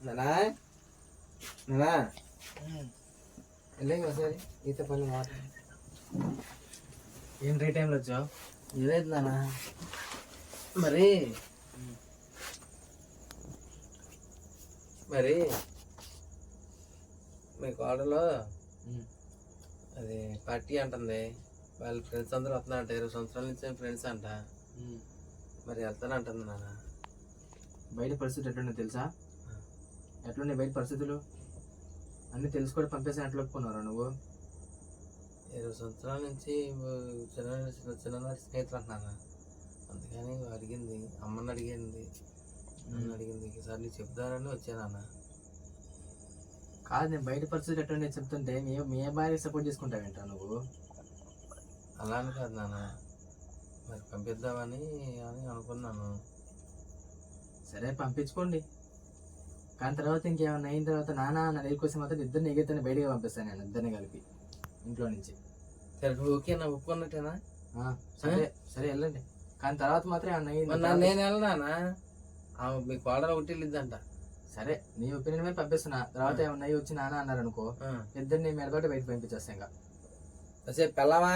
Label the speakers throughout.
Speaker 1: నానా నానా వెళ్ళి ఒకసారి ఈత పని మాట
Speaker 2: ఏం రే టైంలో వచ్చావు?
Speaker 1: లేదు నానా మరి మరి మీ కోడలో అది పార్టీ అంటుంది. వాళ్ళ ఫ్రెండ్స్ అందరూ వస్తున్నారంట, 20 సంవత్సరాల నుంచి ఫ్రెండ్స్ అంట. మరి వెళ్తానంటుంది నాన్న.
Speaker 2: బయట పరిస్థితి ఎట్లుండే తెలుసా? ఎట్లుండే బయట పరిస్థితులు అన్నీ తెలుసుకొని పంపేసి ఎట్లా ఒప్పుకున్నారా నువ్వు?
Speaker 1: 20 సంవత్సరాల నుంచి చిన్ననాటి స్నేహితులు అంటున్నాను. అందుకని అడిగింది, అమ్మని అడిగింది, నన్ను అడిగింది. ఈసారి నీకు చెప్తానని వచ్చానన్న.
Speaker 2: కాదు, నేను బయట పరిస్థితి ఎట్లుండే చెప్తుంటే మీ భార్య సపోర్ట్ చేసుకుంటావేంటా నువ్వు?
Speaker 1: అలా అని కాదు నాన్న, మరి పంపిద్దామని అనుకున్నాను.
Speaker 2: సరే పంపించుకోండి, కానీ తర్వాత ఇంకేమన్నా అయిన తర్వాత నాన్న నా దగ్గర కోసం మాత్రం ఇద్దరిని ఎగిరితేనే బయటకు పంపిస్తాను నేను, ఇద్దరిని కలిపి ఇంట్లో నుంచి.
Speaker 1: సరే ఓకేనా, ఒప్పుకున్నట్టేనా?
Speaker 2: సరే సరే వెళ్ళండి, కానీ తర్వాత మాత్రం ఏమన్నా
Speaker 1: నేను వెళ్ళనా? మీ కోడలు ఒకటి వెళ్ళిద్దంట.
Speaker 2: సరే నీ ఒపీనియన్ మీద పంపిస్తున్నా, తర్వాత ఏమన్నా వచ్చి నాన్న అన్నారు అనుకో, ఇద్దరిని మెడబట్టి బయట పంపించేస్తా. ఇంకా
Speaker 1: కాసేపు పెళ్ళామా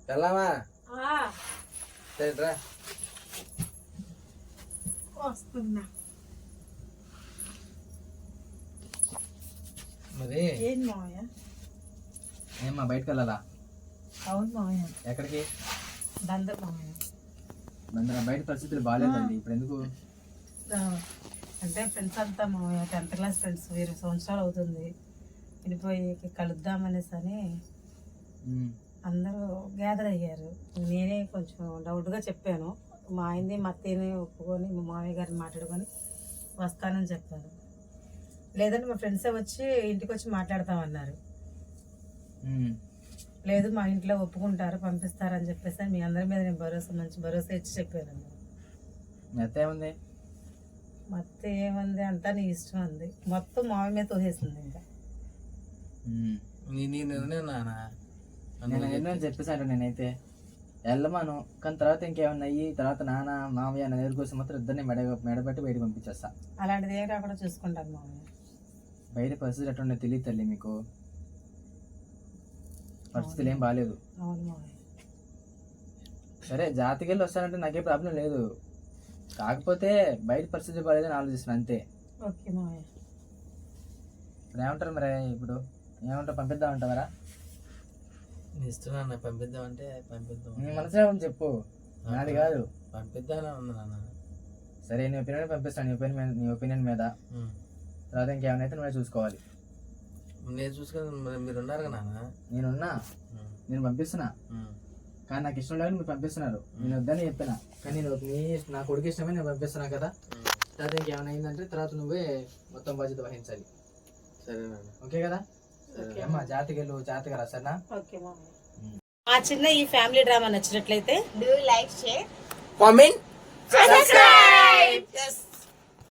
Speaker 1: పెళ్ళామా సరే రా
Speaker 3: వస్తున్నా.
Speaker 1: మరి
Speaker 3: ఏం మావయ్య?
Speaker 2: ఏమ్మా బయటకు వెళ్ళాలా?
Speaker 3: అవును మావయ్య.
Speaker 2: ఎక్కడికి?
Speaker 3: బందర్ మావయ్య.
Speaker 2: బందర బయట పరిస్థితులు బాగాలేదండి ఇప్పుడు. ఎందుకు
Speaker 3: అంటే ఫ్రెండ్స్ అంతా మావయ్య 10th క్లాస్ ఫ్రెండ్స్, 20 సంవత్సరాలు అవుతుంది విడిపోయి కలుద్దామనేసి అని అందరూ గ్యాదర్ అయ్యారు. నేనే కొంచెం డౌట్గా చెప్పాను. మా ఆయన్ని మా అత్తయ్యని ఒప్పుకొని మా మామయ్య గారిని మాట్లాడుకొని వస్తానని చెప్పారు. లేదంటే మా ఫ్రెండ్సే వచ్చి ఇంటికి వచ్చి మాట్లాడతామన్నారు. లేదు మా ఇంట్లో ఒప్పుకుంటారు పంపిస్తారని చెప్పేసి మీ అందరి మీద నేను మంచి భరోసా ఇచ్చి చెప్పాను.
Speaker 2: మీ అత్త ఏముంది?
Speaker 3: మా అత్త ఏముంది, అంతా నీ ఇష్టం అంది. మొత్తం మామయ్య మీద తోసేసింది. ఇంకా
Speaker 1: నీ నిర్ణయం నాన్న.
Speaker 2: నేను నిర్ణయం చెప్పేసాను నేనైతే వెళ్ళమాను, కానీ తర్వాత ఇంకేమన్నా అయ్యి తర్వాత నాన్న మామయ్య నా దగ్గర కోసం మాత్రం ఇద్దరిని మెడబట్టి బయట పంపించేస్తా.
Speaker 3: అలాంటిది ఏం రాకుండా చూసుకుంటాను మామయ్య.
Speaker 2: బయట పరిస్థితులు ఎట్లా ఉండే తెలియదు తల్లి మీకు, పరిస్థితులు ఏం బాగాలేదు.
Speaker 3: అవును మామయ్య.
Speaker 2: సరే జాతికి వెళ్ళి వస్తానంటే నాకే ప్రాబ్లం లేదు, కాకపోతే బయట పరిస్థితి బాగాలేదని ఆలోచిస్తున్నాను అంతే.
Speaker 3: ఓకే మామయ్య.
Speaker 2: ఇప్పుడు ఏమంటారు మరి? ఇప్పుడు ఏమంటారు, పంపిద్దామంటారా?
Speaker 1: నీ ఇష్టం నాన్న, పంపిద్దామంటే పంపిద్దాం.
Speaker 2: నీ మనసులో ఉంది చెప్పు, నాది కాదు.
Speaker 1: పంపిద్దామని ఉంది నాన్న.
Speaker 2: సరే నీ ఒపీనియన్ పంపిస్తాను, నీ ఒపీనియన్ మీద. తర్వాత ఇంకేమైనా అయితే నువ్వే చూసుకోవాలి.
Speaker 1: నేను చూసుకుని మీరు ఉన్నారు కదా నాన్న.
Speaker 2: నేనున్నా, నేను పంపిస్తున్నా, కానీ నాకు ఇష్టం లేదని మీరు పంపిస్తున్నారు. నేను వద్దని చెప్పినా, కానీ నా కొడుకు ఇష్టమే నేను పంపిస్తున్నా కదా. తర్వాత ఇంకేమైనా అయిందంటే తర్వాత నువ్వే మొత్తం బాధ్యత వహించాలి.
Speaker 1: సరే నాన్న.
Speaker 2: ఓకే కదా? అమ్మా జాతికి వెళ్ళు, జాతిగా రా సరేనా?
Speaker 3: ఓకే మామయ్య. మా చిన్న ఈ ఫ్యామిలీ డ్రామా నచ్చినట్లయితే
Speaker 4: Do like, share,
Speaker 1: comment,
Speaker 4: subscribe.
Speaker 3: yes.